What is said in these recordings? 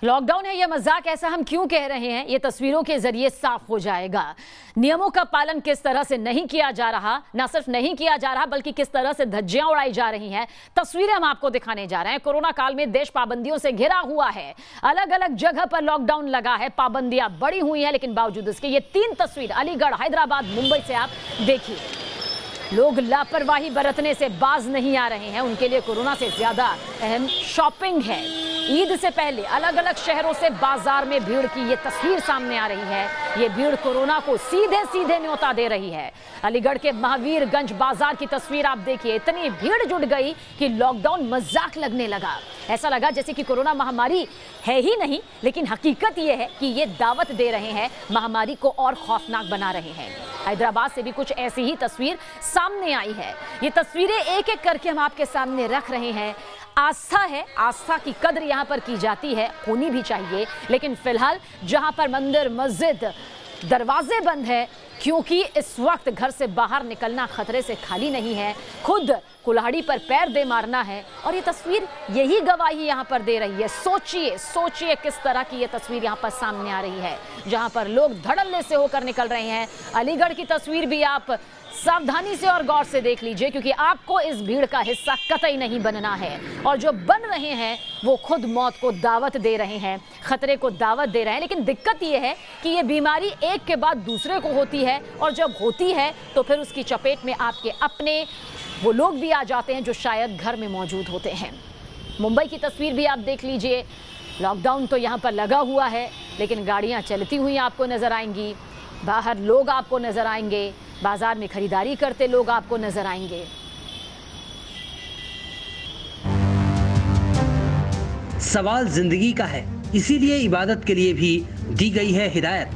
Lockdown है या मजाक, ऐसा हम क्यों कह रहे हैं ये तस्वीरों के जरिए साफ हो जाएगा। नियमों का पालन किस तरह से नहीं किया जा रहा, ना सिर्फ नहीं किया जा रहा बल्कि किस तरह से धज्जियां उड़ाई जा रही हैं, तस्वीरें हम आपको दिखाने जा रहे हैं। कोरोना काल में देश पाबंदियों से घिरा हुआ है, अलग अलग जगह पर लॉकडाउन लगा है, पाबंदियां बढ़ी हुई हैं, लेकिन बावजूद इसके ये 3 तस्वीर अलीगढ़, हैदराबाद, मुंबई से आप देखिए। लोग लापरवाही बरतने से बाज नहीं आ रहे हैं। उनके लिए कोरोना से ज्यादा अहम शॉपिंग है। ईद से पहले अलग अलग शहरों से बाजार में भीड़ की ये तस्वीर सामने आ रही है। ये भीड़ कोरोना को सीधे सीधे न्योता दे रही है। अलीगढ़ के महावीरगंज बाजार की तस्वीर आप देखिए। इतनी भीड़ जुट गई कि लॉकडाउन मजाक लगने लगा। ऐसा लगा जैसे कि कोरोना महामारी है ही नहीं, लेकिन हकीकत ये है कि ये दावत दे रहे हैं, महामारी को और खौफनाक बना रहे हैं। हैदराबाद से भी कुछ ऐसी ही तस्वीर सामने आई है। ये तस्वीरें एक एक करके हम आपके सामने रख रहे हैं। आस्था है, आस्था की कद्र यहाँ पर की जाती है, होनी भी चाहिए, लेकिन फिलहाल जहाँ पर मंदिर, मस्जिद, दरवाजे बंद है क्योंकि इस वक्त घर से बाहर निकलना खतरे से खाली नहीं है, खुद कुल्हाड़ी पर पैर दे मारना है। और ये तस्वीर यही गवाही यहाँ पर दे रही है। सोचिए सोचिए किस तरह की ये तस्वीर यहाँ पर सामने आ रही है, जहाँ पर लोग धड़ल्ले से होकर निकल रहे हैं। अलीगढ़ की तस्वीर भी आप सावधानी से और गौर से देख लीजिए, क्योंकि आपको इस भीड़ का हिस्सा कतई नहीं बनना है। और जो बन रहे हैं वो खुद मौत को दावत दे रहे हैं, खतरे को दावत दे रहे हैं। लेकिन दिक्कत ये है कि ये बीमारी एक के बाद दूसरे को होती है, और जब होती है तो फिर उसकी चपेट में आपके अपने वो लोग भी आ जाते हैं जो शायद घर में मौजूद होते हैं। मुंबई की तस्वीर भी आप देख लीजिए। लॉकडाउन तो यहाँ पर लगा हुआ है, लेकिन गाड़ियाँ चलती हुई आपको नजर आएंगी, बाहर लोग आपको नजर आएंगे, बाजार में खरीदारी करते लोग आपको नजर आएंगे। सवाल जिंदगी का है, इसीलिए इबादत के लिए भी दी गई है हिदायत,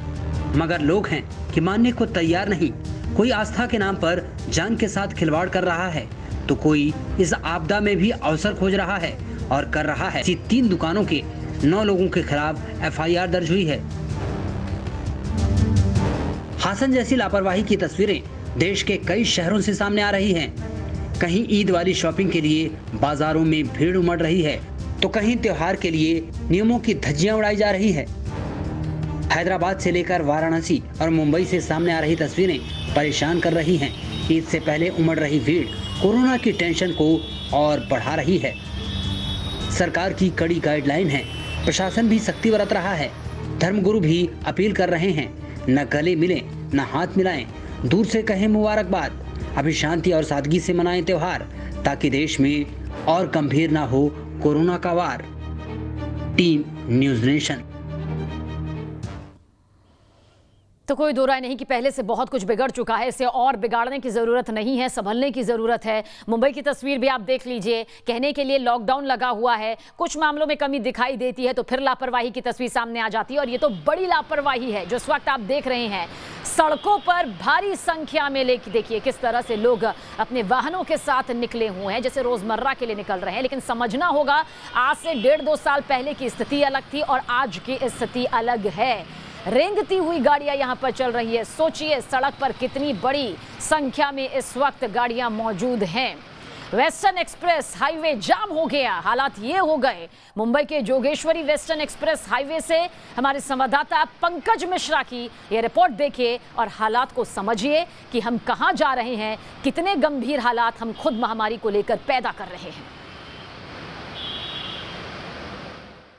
मगर लोग हैं कि मानने को तैयार नहीं। कोई आस्था के नाम पर जान के साथ खिलवाड़ कर रहा है, तो कोई इस आपदा में भी अवसर खोज रहा है और कर रहा है। 3 दुकानों के 9 लोगों के खिलाफ FIR दर्ज हुई है। हासन जैसी लापरवाही की तस्वीरें देश के कई शहरों से सामने आ रही हैं। कहीं ईद वाली शॉपिंग के लिए बाजारों में भीड़ उमड़ रही है, तो कहीं त्योहार के लिए नियमों की धज्जियां उड़ाई जा रही है। हैदराबाद से लेकर वाराणसी और मुंबई से सामने आ रही तस्वीरें परेशान कर रही हैं। ईद से पहले उमड़ रही भीड़ कोरोना की टेंशन को और बढ़ा रही है। सरकार की कड़ी गाइडलाइन है, प्रशासन भी सख्ती बरत रहा है। धर्मगुरु भी अपील कर रहे हैं, न गले मिलें, न हाथ मिलाएं, दूर से कहें मुबारकबाद। अभी शांति और सादगी से मनाएं त्योहार, ताकि देश में और गंभीर ना हो कोरोना का वार। Team news nation. तो कोई दो राय नहीं कि पहले से बहुत कुछ बिगड़ चुका है, इसे और बिगाड़ने की ज़रूरत नहीं है, संभलने की ज़रूरत है। मुंबई की तस्वीर भी आप देख लीजिए। कहने के लिए लॉकडाउन लगा हुआ है, कुछ मामलों में कमी दिखाई देती है, तो फिर लापरवाही की तस्वीर सामने आ जाती है। और ये तो बड़ी लापरवाही है जो इस वक्त आप देख रहे हैं। सड़कों पर भारी संख्या में लेके देखिए किस तरह से लोग अपने वाहनों के साथ निकले हुए हैं, जैसे रोजमर्रा के लिए निकल रहे हैं। लेकिन समझना होगा, आज से 1.5-2 साल पहले की स्थिति अलग थी और आज की स्थिति अलग है। रेंगती हुई गाड़ियां यहां पर चल रही है। सोचिए सड़क पर कितनी बड़ी संख्या में इस वक्त गाड़ियां मौजूद हैं। वेस्टर्न एक्सप्रेस हाईवे जाम हो गया। हालात ये हो गए, मुंबई के जोगेश्वरी वेस्टर्न एक्सप्रेस हाईवे से हमारे संवाददाता पंकज मिश्रा की ये रिपोर्ट देखिए और हालात को समझिए कि हम कहां जा रहे हैं, कितने गंभीर हालात हम खुद महामारी को लेकर पैदा कर रहे हैं।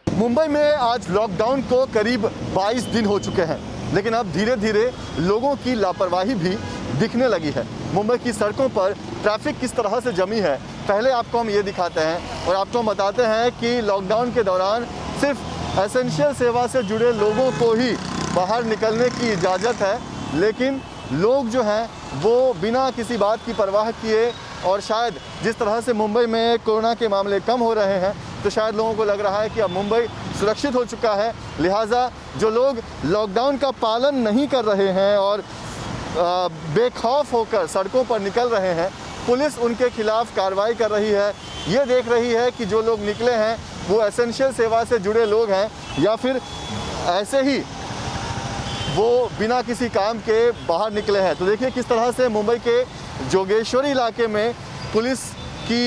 मुंबई में आज लॉकडाउन को करीब 22 दिन हो चुके हैं, लेकिन अब धीरे धीरे लोगों की लापरवाही भी दिखने लगी है। मुंबई की सड़कों पर ट्रैफिक किस तरह से जमी है, पहले आपको हम ये दिखाते हैं और आपको बताते हैं कि लॉकडाउन के दौरान सिर्फ एसेंशियल सेवा से जुड़े लोगों को ही बाहर निकलने की इजाज़त है। लेकिन लोग जो हैं वो बिना किसी बात की परवाह किए, और शायद जिस तरह से मुंबई में कोरोना के मामले कम हो रहे हैं, तो शायद लोगों को लग रहा है कि अब मुंबई सुरक्षित हो चुका है। लिहाजा जो लोग लॉकडाउन का पालन नहीं कर रहे हैं और बेखौफ होकर सड़कों पर निकल रहे हैं, पुलिस उनके खिलाफ कार्रवाई कर रही है। ये देख रही है कि जो लोग निकले हैं वो एसेंशियल सेवा से जुड़े लोग हैं या फिर ऐसे ही वो बिना किसी काम के बाहर निकले हैं। तो देखिए किस तरह से मुंबई के जोगेश्वरी इलाके में पुलिस कि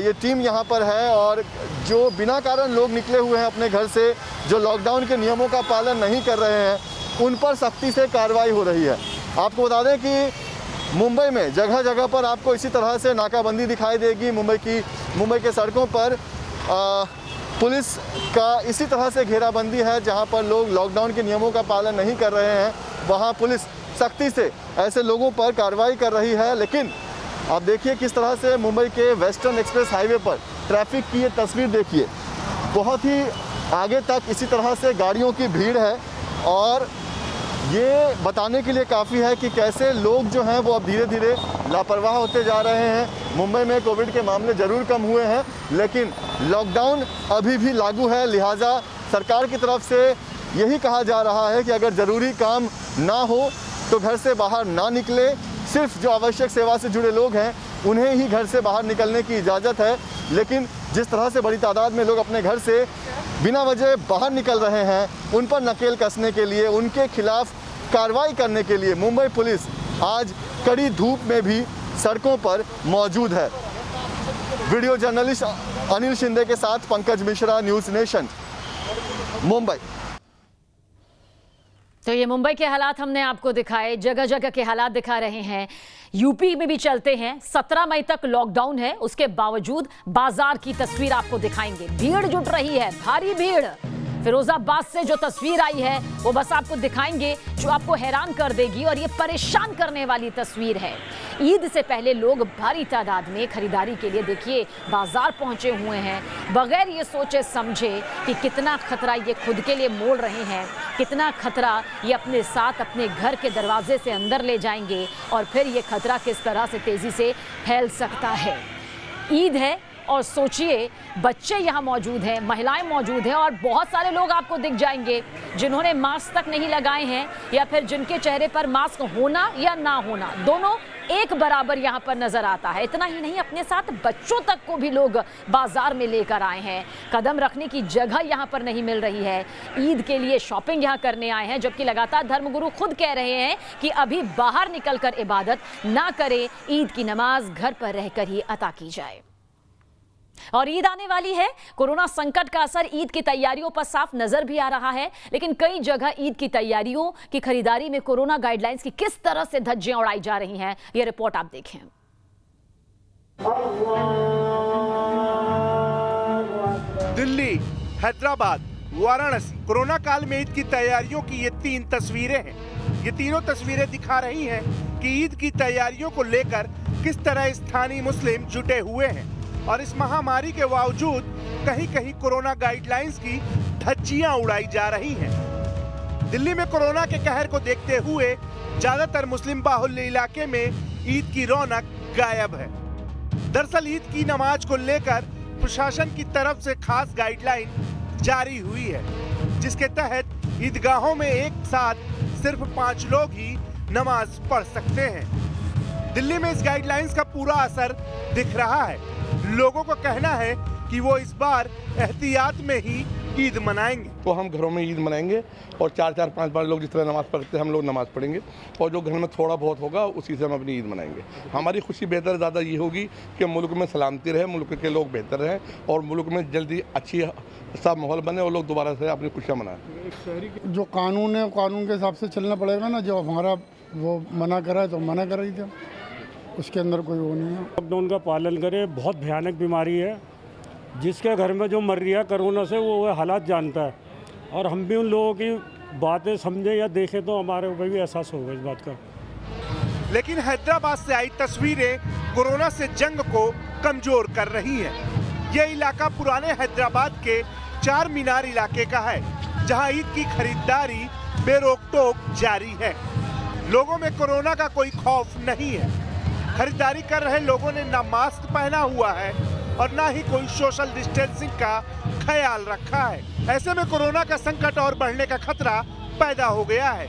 ये टीम यहाँ पर है और जो बिना कारण लोग निकले हुए हैं अपने घर से, जो लॉकडाउन के नियमों का पालन नहीं कर रहे हैं, उन पर सख्ती से कार्रवाई हो रही है। आपको बता दें कि मुंबई में जगह जगह पर आपको इसी तरह से नाकाबंदी दिखाई देगी। मुंबई के सड़कों पर पुलिस का इसी तरह से घेराबंदी है। जहां पर लोग लॉकडाउन के नियमों का पालन नहीं कर रहे हैं, वहां पुलिस सख्ती से ऐसे लोगों पर कार्रवाई कर रही है। लेकिन आप देखिए किस तरह से मुंबई के वेस्टर्न एक्सप्रेस हाईवे पर ट्रैफिक की ये तस्वीर देखिए। बहुत ही आगे तक इसी तरह से गाड़ियों की भीड़ है और ये बताने के लिए काफ़ी है कि कैसे लोग जो हैं वो अब धीरे धीरे लापरवाह होते जा रहे हैं। मुंबई में कोविड के मामले ज़रूर कम हुए हैं, लेकिन लॉकडाउन अभी भी लागू है। लिहाजा सरकार की तरफ से यही कहा जा रहा है कि अगर ज़रूरी काम ना हो तो घर से बाहर ना निकले। सिर्फ जो आवश्यक सेवा से जुड़े लोग हैं उन्हें ही घर से बाहर निकलने की इजाज़त है। लेकिन जिस तरह से बड़ी तादाद में लोग अपने घर से बिना वजह बाहर निकल रहे हैं, उन पर नकेल कसने के लिए, उनके खिलाफ कार्रवाई करने के लिए मुंबई पुलिस आज कड़ी धूप में भी सड़कों पर मौजूद है। वीडियो जर्नलिस्ट अनिल शिंदे के साथ पंकज मिश्रा, न्यूज़ नेशन, मुंबई। तो ये मुंबई के हालात हमने आपको दिखाए, जगह जगह के हालात दिखा रहे हैं। यूपी में भी चलते हैं, 17 मई तक लॉकडाउन है, उसके बावजूद बाजार की तस्वीर आपको दिखाएंगे। भीड़ जुट रही है, भारी भीड़। फिरोजाबाद से जो तस्वीर आई है वो बस आपको दिखाएंगे, जो आपको हैरान कर देगी और ये परेशान करने वाली तस्वीर है। ईद से पहले लोग भारी तादाद में खरीदारी के लिए देखिए बाजार पहुंचे हुए हैं, बगैर ये सोचे समझे कि कितना खतरा ये खुद के लिए मोल रहे हैं, कितना खतरा ये अपने साथ अपने घर के दरवाजे से अंदर ले जाएंगे और फिर ये खतरा किस तरह से तेजी से फैल सकता है। ईद है और सोचिए बच्चे यहाँ मौजूद हैं, महिलाएं मौजूद हैं और बहुत सारे लोग आपको दिख जाएंगे जिन्होंने मास्क तक नहीं लगाए हैं या फिर जिनके चेहरे पर मास्क होना या ना होना दोनों एक बराबर यहाँ पर नजर आता है। इतना ही नहीं, अपने साथ बच्चों तक को भी लोग बाजार में लेकर आए हैं। कदम रखने की जगह यहाँ पर नहीं मिल रही है। ईद के लिए शॉपिंग यहाँ करने आए हैं, जबकि लगातार धर्मगुरु खुद कह रहे हैं कि अभी बाहर निकलकर इबादत ना करें, ईद की नमाज घर पर रहकर ही अता की जाए। और ईद आने वाली है, कोरोना संकट का असर ईद की तैयारियों पर साफ नजर भी आ रहा है, लेकिन कई जगह ईद की तैयारियों की खरीदारी में कोरोना गाइडलाइंस की किस तरह से धज्जियां उड़ाई जा रही हैं, ये रिपोर्ट आप देखें। दिल्ली, हैदराबाद, वाराणसी, कोरोना काल में ईद की तैयारियों की ये 3 तस्वीरें हैं। ये तीनों तस्वीरें दिखा रही हैं कि ईद की तैयारियों को लेकर किस तरह स्थानीय मुस्लिम जुटे हुए हैं और इस महामारी के बावजूद कहीं कहीं कोरोना गाइडलाइंस की धज्जियां उड़ाई जा रही हैं। दिल्ली में कोरोना के कहर को देखते हुए ज्यादातर मुस्लिम बाहुल्य इलाके में ईद की रौनक गायब है। दरअसल ईद की नमाज को लेकर प्रशासन की तरफ से खास गाइडलाइन जारी हुई है, जिसके तहत ईदगाहों में एक साथ सिर्फ 5 लोग ही नमाज पढ़ सकते हैं। दिल्ली में इस गाइडलाइंस का पूरा असर दिख रहा है। लोगों को कहना है कि वो इस बार एहतियात में ही ईद मनाएंगे। तो हम घरों में ईद मनाएंगे और 4-4, 5-5 लोग जिस तरह नमाज पढ़ते हैं हम लोग नमाज पढ़ेंगे और जो घर में थोड़ा बहुत होगा उसी से हम अपनी ईद मनाएंगे। हमारी खुशी बेहतर ज़्यादा ये होगी कि मुल्क में सलामती रहे, मुल्क के लोग बेहतर रहें और मुल्क में जल्दी अच्छी सा माहौल बने और लोग दोबारा से अपनी खुशियाँ मनाएं। जो कानून है कानून के हिसाब से चलना पड़ेगा ना, जो हमारा वो मना करा है तो मना कर रही थी, उसके अंदर कोई वो नहीं है। लॉकडाउन का पालन करें, बहुत भयानक बीमारी है। जिसके घर में जो मर रहा है कोरोना से वो हालात जानता है और हम भी उन लोगों की बातें समझें या देखें तो हमारे ऊपर भी एहसास होगा इस बात का। लेकिन हैदराबाद से आई तस्वीरें कोरोना से जंग को कमजोर कर रही हैं। ये इलाका पुराने हैदराबाद के 4 मीनार इलाके का है, जहां ईद की खरीदारी बेरोक-टोक जारी है। लोगों में कोरोना का कोई खौफ नहीं है। खरीदारी कर रहे लोगों ने ना मास्क पहना हुआ है और ना ही कोई सोशल डिस्टेंसिंग का ख्याल रखा है। ऐसे में कोरोना का संकट और बढ़ने का खतरा पैदा हो गया है।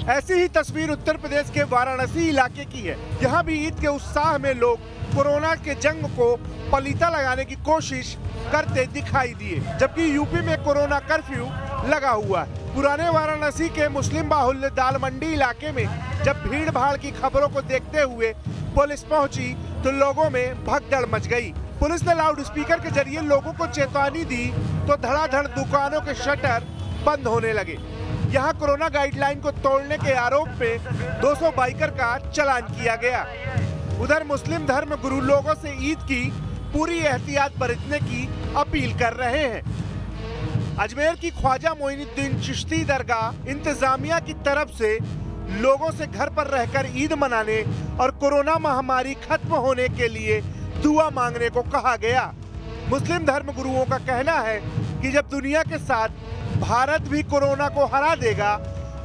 ऐसी ही तस्वीर उत्तर प्रदेश के वाराणसी इलाके की है। यहाँ भी ईद के उत्साह में लोग कोरोना के जंग को पलीता लगाने की कोशिश करते दिखाई दिए, जबकि यूपी में कोरोना कर्फ्यू लगा हुआ है। पुराने वाराणसी के मुस्लिम बाहुल्य दाल मंडी इलाके में जब भीड़ भाड़ की खबरों को देखते हुए पुलिस पहुंची तो लोगों में भगदड़ मच गई। पुलिस ने लाउड स्पीकर के जरिए लोगों को चेतावनी दी तो धड़ाधड़ दुकानों के शटर बंद होने लगे। यहाँ कोरोना गाइडलाइन को तोड़ने के आरोप में 200 बाइकर का चालान किया गया। उधर मुस्लिम धर्म गुरु लोगों से ईद की पूरी एहतियात बरतने की अपील कर रहे हैं। अजमेर की ख्वाजा मोइनुद्दीन चिश्ती दरगाह इंतजामिया की तरफ से लोगों से घर पर रहकर ईद मनाने और कोरोना महामारी खत्म होने के लिए दुआ मांगने को कहा गया। मुस्लिम धर्म गुरुओं का कहना है कि जब दुनिया के साथ भारत भी कोरोना को हरा देगा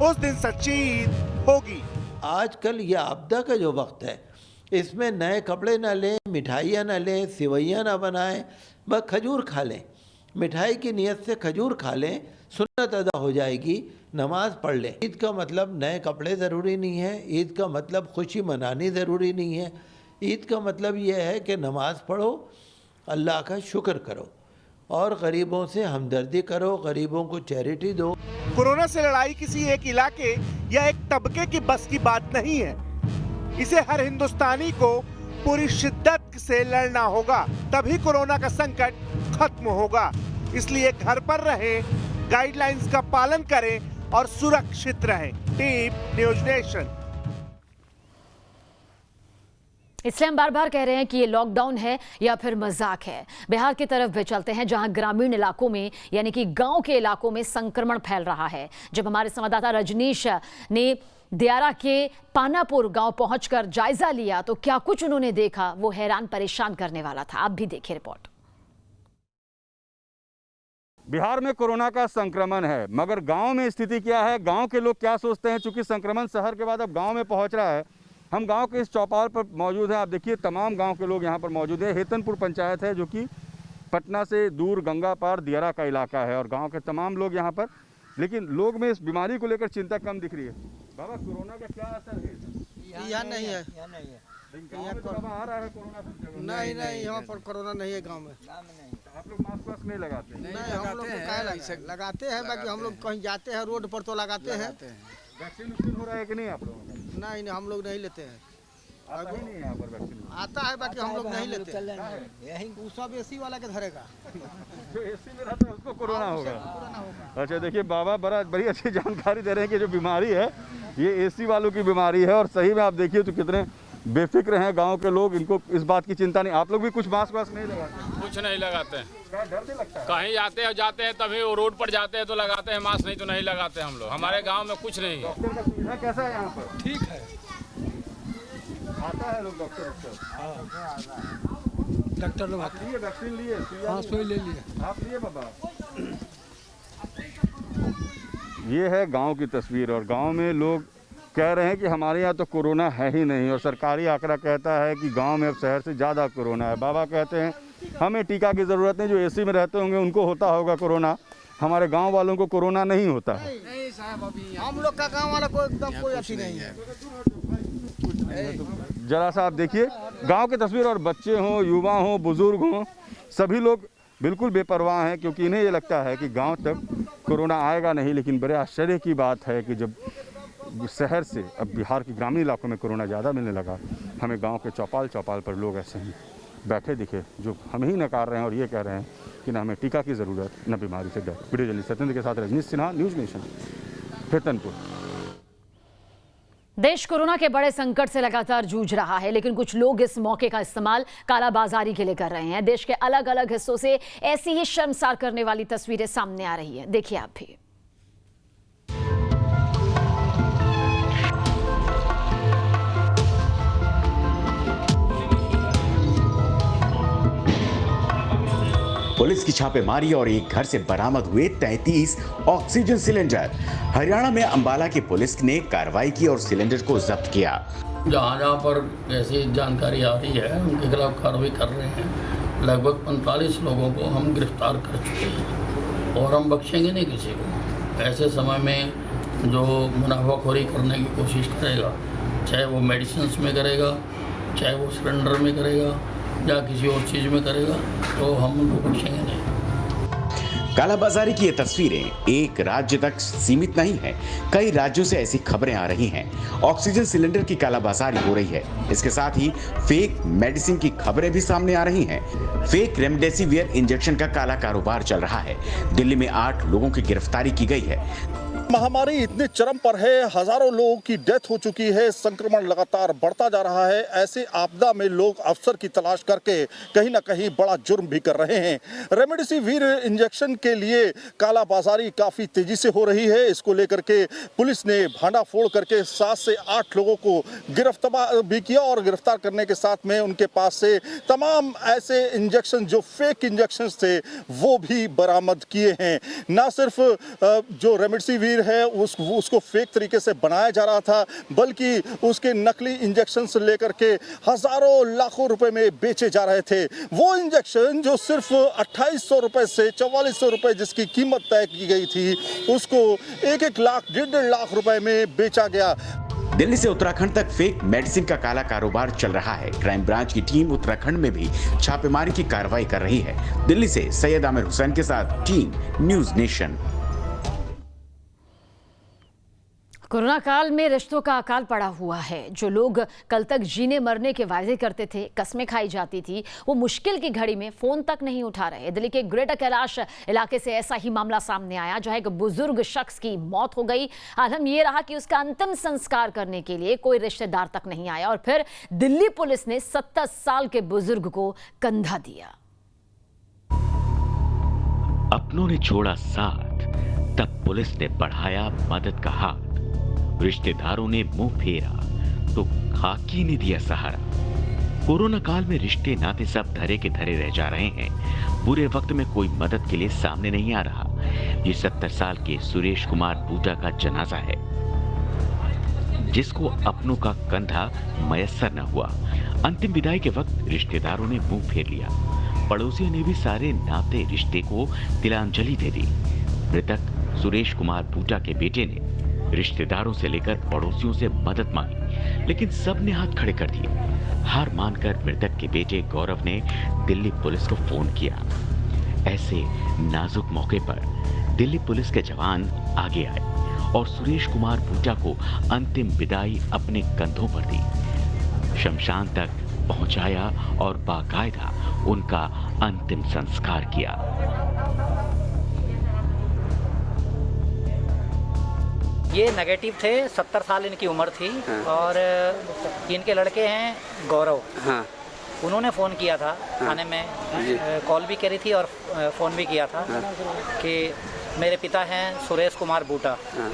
उस दिन सच्ची ईद होगी। आजकल ये आपदा का जो वक्त है, इसमें नए कपड़े ना लें, मिठाइयाँ ना लें, सिवैयाँ ना बनाएं, बस खजूर खा लें। मिठाई की नीयत से खजूर खा लें, सुन्नत अदा हो जाएगी, नमाज पढ़ लें। ईद का मतलब नए कपड़े ज़रूरी नहीं है, ईद का मतलब खुशी मनानी ज़रूरी नहीं है। ईद का मतलब ये है कि नमाज पढ़ो, अल्लाह का शुक्र करो और गरीबों से हमदर्दी करो, गरीबों को चैरिटी दो। कोरोना से लड़ाई किसी एक इलाके या एक तबके की बस की बात नहीं है। इसे हर हिंदुस्तानी को पूरी शिद्दत से लड़ना होगा, तभी कोरोना का संकट खत्म होगा। इसलिए घर पर रहें, गाइडलाइंस का पालन करें और सुरक्षित रहें। Team news nation. इसलिए हम बार बार कह रहे हैं कि ये लॉकडाउन है या फिर मजाक है। बिहार की तरफ भी चलते हैं जहां ग्रामीण इलाकों में यानी कि गांव के इलाकों में संक्रमण फैल रहा है। जब हमारे संवाददाता रजनीश ने दियारा के पानापुर गांव पहुंचकर जायजा लिया तो क्या कुछ उन्होंने देखा वो हैरान परेशान करने वाला था। आप भी देखिए रिपोर्ट। बिहार में कोरोना का संक्रमण है, मगर गांव में स्थिति क्या है, गांव के लोग क्या सोचते हैं। चूंकि संक्रमण शहर के बाद अब गांव में पहुंच रहा है। हम गांव के इस चौपाल पर मौजूद हैं। आप देखिए तमाम गांव के लोग यहां पर मौजूद हैं। हेतनपुर पंचायत है जो कि पटना से दूर गंगा पार दियारा का इलाका है और गांव के तमाम लोग यहां पर, लेकिन लोग में इस बीमारी को लेकर चिंता कम दिख रही है। बाबा कोरोना का क्या असर है? यहाँ नहीं है, यहाँ पर आ रहा है कोरोना? नहीं नहीं, यहाँ पर कोरोना नहीं है गांव में। आप लोग मास्क वास्क नहीं लगाते? नहीं, हम लोग लगाते हैं, बाकी हम लोग कहीं जाते हैं रोड पर तो लगाते हैं। वैक्सीन हो रहा है कि नहीं आप लोगों का? नहीं, हम लोग नहीं लेते हैं। आता ही नहीं है यहाँ पर वैक्सीन? आता है, बाकी हम लोग नहीं लेते हैं। यही वो सब एसी वाला के धरेगा। जो एसी में रहता है उसको कोरोना होगा। अच्छा देखिए बाबा बड़ी अच्छी जानकारी दे रहे हैं कि जो बीमारी है ये एसी वालों की बीमारी है। और सही में आप देखिए तो कितने बेफिक्र हैं गांव के लोग, इनको इस बात की चिंता नहीं। आप लोग भी कुछ मास्क वास्क नहीं लगाते? कुछ नहीं लगाते हैं। क्या डर नहीं लगता? कहीं जाते हैं तभी वो रोड पर जाते हैं तो लगाते हैं मास्क, नहीं तो नहीं लगाते हम लोग। हमारे गांव में कुछ नहीं है। डॉक्टर का सुविधा कैसा है यहाँ पर? ठीक है, आता है लोग डॉक्टर? डॉक्टर लोग आप लिए वैक्सीन लिए? हाँ, सोई ले लिए। आप लिए बाबा? ये है गांव की तस्वीर और गांव में लोग कह रहे हैं कि हमारे यहाँ तो कोरोना है ही नहीं और सरकारी आंकड़ा कहता है कि गांव में अब शहर से ज़्यादा कोरोना है। बाबा कहते हैं हमें टीका की ज़रूरत नहीं, जो एसी में रहते होंगे उनको होता होगा कोरोना, हमारे गांव वालों को कोरोना नहीं होता है। नहीं साहब, अभी हम लोग का गाँव वाला को एकदम कोई अच्छी नहीं है। जरा सा आप देखिए गांव की तस्वीर और बच्चे हों, युवा हों, बुजुर्ग हों, सभी लोग बिल्कुल बेपरवाह हैं क्योंकि इन्हें ये लगता है कि गांव तक कोरोना आएगा नहीं। लेकिन बड़े आश्चर्य की बात है कि जब शहर से अब बिहार के ग्रामीण इलाकों में कोरोना ज़्यादा मिलने लगा, हमें गांव के चौपाल पर लोग ऐसे ही बैठे दिखे जो हमें ही नकार रहे हैं और ये कह रहे हैं कि न हमें टीका की ज़रूरत न बीमारी से डर। वीडियो जर्नलिस्ट सत्येंद्र के साथ रजनीश सिन्हा, न्यूज़ नेशन, हेतनपुर। देश कोरोना के बड़े संकट से लगातार जूझ रहा है, लेकिन कुछ लोग इस मौके का इस्तेमाल कालाबाजारी के लिए कर रहे हैं। देश के अलग अलग हिस्सों से ऐसी ही शर्मसार करने वाली तस्वीरें सामने आ रही हैं। देखिए आप भी। पुलिस की छापेमारी और एक घर से बरामद हुए 33 ऑक्सीजन सिलेंडर। हरियाणा में अंबाला की पुलिस ने कार्रवाई की और सिलेंडर को जब्त किया। जहाँ पर ऐसी जानकारी आ रही है उनके खिलाफ कार्रवाई कर रहे हैं। लगभग 45 लोगों को हम गिरफ्तार कर चुके हैं और हम बख्शेंगे नहीं किसी को। ऐसे समय में जो मुनाफाखोरी करने की कोशिश करेगा, चाहे वो मेडिसिन में करेगा, चाहे वो सिलेंडर में करेगा या किसी और चीज़ में करेगा, तो हम उनको बख्शेंगे नहीं। कालाबाजारी की ये तस्वीरें एक राज्य तक सीमित नहीं है, कई राज्यों से ऐसी खबरें आ रही हैं। ऑक्सीजन सिलेंडर की कालाबाजारी हो रही है। इसके साथ ही फेक मेडिसिन की खबरें भी सामने आ रही हैं। फेक रेमडेसिवियर इंजेक्शन का काला कारोबार चल रहा है। दिल्ली में 8 लोगों की गिरफ्तारी की गई है। महामारी इतने चरम पर है, हजारों लोगों की डेथ हो चुकी है, संक्रमण लगातार बढ़ता जा रहा है। ऐसे आपदा में लोग अवसर की तलाश करके कहीं ना कहीं बड़ा जुर्म भी कर रहे हैं। रेमडेसिविर इंजेक्शन के लिए कालाबाजारी काफी तेजी से हो रही है। इसको लेकर के पुलिस ने भांडाफोड़ करके 7 से 8 लोगों को गिरफ्तार भी किया और गिरफ्तार करने के साथ में उनके पास से तमाम ऐसे इंजेक्शन जो फेक इंजेक्शन थे वो भी बरामद किए हैं। ना सिर्फ जो रेमडेसिविर है उसको फेक तरीके से बनाया जा रहा था, बल्कि उसके नकली इंजेक्शन से लेकर के हजारों लाखों रुपए में बेचे जा रहे थे। वो इंजेक्शन जो सिर्फ 2800 रुपए से 4400 रुपए जिसकी कीमत तय की गई थी, उसको 1-1 लाख 1.5 लाख रुपए में बेचा गया। दिल्ली से उत्तराखंड तक फेक मेडिसिन का काला कारोबार चल रहा है। क्राइम ब्रांच की टीम उत्तराखंड में भी छापेमारी की कार्रवाई कर रही है। दिल्ली से सैयद आमिर हुसैन के साथ टीम न्यूज नेशन। कोरोना काल में रिश्तों का अकाल पड़ा हुआ है। जो लोग कल तक जीने मरने के वायदे करते थे, कस्में खाई जाती थी, वो मुश्किल की घड़ी में फोन तक नहीं उठा रहे। दिल्ली के ग्रेटर कैलाश इलाके से ऐसा ही मामला सामने आया, जहां एक बुजुर्ग शख्स की मौत हो गई। आलम यह रहा कि उसका अंतिम संस्कार करने के लिए कोई रिश्तेदार तक नहीं आया और फिर दिल्ली पुलिस ने 70 साल के बुजुर्ग को कंधा दिया। अपनों ने छोड़ा साथ, तब पुलिस ने बढ़ाया मदद का हाथ। रिश्तेदारों ने मुंह फेरा तो खाकी ने दिया सहारा। कोरोना काल में रिश्ते नाते सब धरे के धरे रह जा रहे हैं। बुरे वक्त में कोई मदद के लिए सामने नहीं आ रहा। ये 70 साल के सुरेश कुमार बूटा का जनाजा है, जिसको अपनों का कंधा मयस्सर न हुआ। अंतिम विदाई के वक्त रिश्तेदारों ने मुंह फेर लिया। पड़ोसियों ने भी सारे नाते रिश्ते को तिलांजलि दे दी। मृतक सुरेश कुमार बूटा के बेटे ने रिश्तेदारों से लेकर पड़ोसियों से मदद मांगी, लेकिन सब ने हाथ खड़े कर दिए। हार मानकर मृतक के बेटे गौरव ने दिल्ली पुलिस को फोन किया। ऐसे नाजुक मौके पर दिल्ली पुलिस के जवान आगे आए और सुरेश कुमार बूटा को अंतिम विदाई अपने कंधों पर दी। शमशान तक पहुंचाया और बाकायदा उनका अंतिम संस्कार किया। ये नेगेटिव थे, 70 साल इनकी उम्र थी। हाँ। और इनके लड़के हैं गौरव। हाँ। उन्होंने फ़ोन किया था। हाँ। थाने में कॉल भी करी थी और फ़ोन भी किया था। हाँ। कि मेरे पिता हैं सुरेश कुमार बूटा। हाँ।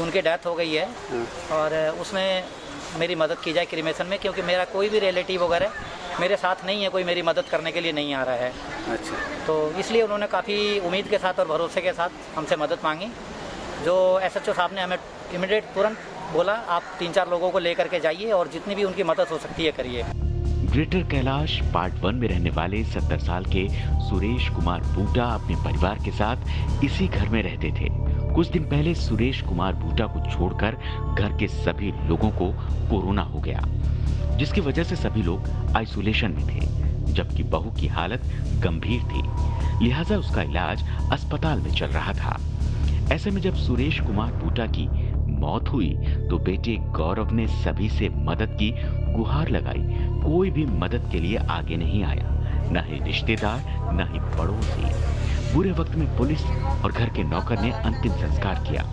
उनकी डेथ हो गई है। हाँ। और उसमें मेरी मदद की जाए क्रिमेशन में, क्योंकि मेरा कोई भी रिलेटिव वगैरह मेरे साथ नहीं है, कोई मेरी मदद करने के लिए नहीं आ रहा है। अच्छा। तो इसलिए उन्होंने काफ़ी उम्मीद के साथ और भरोसे के साथ हमसे मदद मांगी। जो SHO साहब ने हमें इमीडिएट तुरंत बोला, आप 3-4 लोगों को लेकर के जाइए और जितनी भी उनकी मदद हो सकती है करिए। ग्रेटर कैलाश पार्ट 1 में रहने वाले 70 साल के सुरेश कुमार बूटा अपने परिवार के साथ इसी घर में रहते थे। कुछ दिन पहले सुरेश कुमार बूटा को छोड़कर घर के सभी लोगों को कोरोना हो गया, जिसकी वजह से सभी लोग आइसोलेशन में थे, जबकि बहू की हालत गंभीर थी, लिहाजा उसका इलाज अस्पताल में चल रहा था। ऐसे में जब सुरेश कुमार बूटा की मौत हुई तो बेटे गौरव ने सभी से मदद की गुहार लगाई। कोई भी मदद के लिए आगे नहीं आया, न ही रिश्तेदार न ही पड़ोसी। बुरे वक्त में पुलिस और घर के नौकर ने अंतिम संस्कार किया,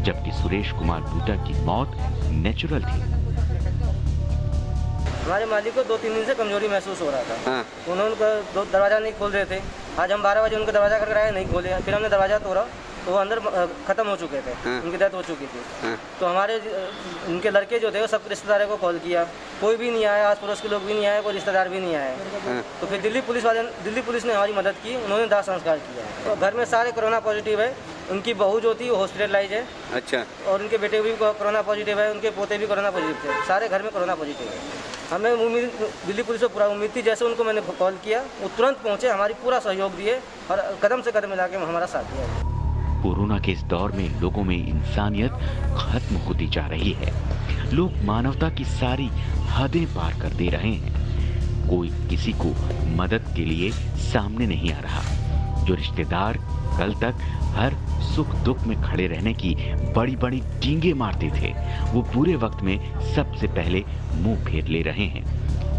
जबकि सुरेश कुमार बूटा की मौत नेचुरल थी। हमारे मालिक को 2-3 दिन से कमजोरी महसूस हो रहा था। हाँ। उन्होंने दरवाजा नहीं खोल रहे थे। आज हम 12 बजे उनका दरवाजा करके आए, नहीं खोले। फिर हमने दरवाजा तोड़ा तो वो अंदर खत्म हो चुके थे। हाँ। उनकी डेथ हो चुकी थी। हाँ। तो हमारे उनके लड़के जो थे वो सब रिश्तेदारों को कॉल किया, कोई भी नहीं आया, आस पड़ोस के लोग भी नहीं आए, कोई रिश्तेदार भी नहीं आए। हाँ। तो फिर दिल्ली पुलिस ने हमारी मदद की, उन्होंने दाह संस्कार किया। तो घर में सारे कोरोना पॉजिटिव है। उनकी बहू जो थी वो हॉस्पिटलाइज है। अच्छा। और उनके बेटे भी कोरोना पॉजिटिव है, उनके पोते भी कोरोना पॉजिटिव थे। सारे घर में कोरोना पॉजिटिव है। हमें उम्मीद, दिल्ली पुलिस को पूरा उम्मीद थी। जैसे उनको मैंने कॉल किया वो तुरंत पहुँचे, हमारी पूरा सहयोग दिए और कदम से कदम मिला के हमारा साथ दिया। कोरोना के इस दौर में लोगों में इंसानियत खत्म होती जा रही है। लोग मानवता की सारी हदें पार कर दे रहे हैं। कोई किसी को मदद के लिए सामने नहीं आ रहा। जो रिश्तेदार कल तक हर सुख दुख में खड़े रहने की बड़ी बड़ी डींगे मारते थे, वो बुरे वक्त में सबसे पहले मुंह फेर ले रहे हैं।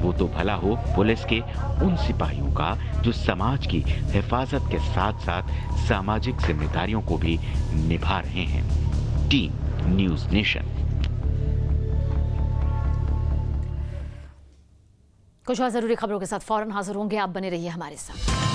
वो तो भला हो पुलिस के उन सिपाहियों का जो समाज की हिफाजत के साथ साथ सामाजिक जिम्मेदारियों को भी निभा रहे हैं। Team news nation. कुछ और जरूरी खबरों के साथ फौरन हाजिर होंगे, आप बने रहिए हमारे साथ।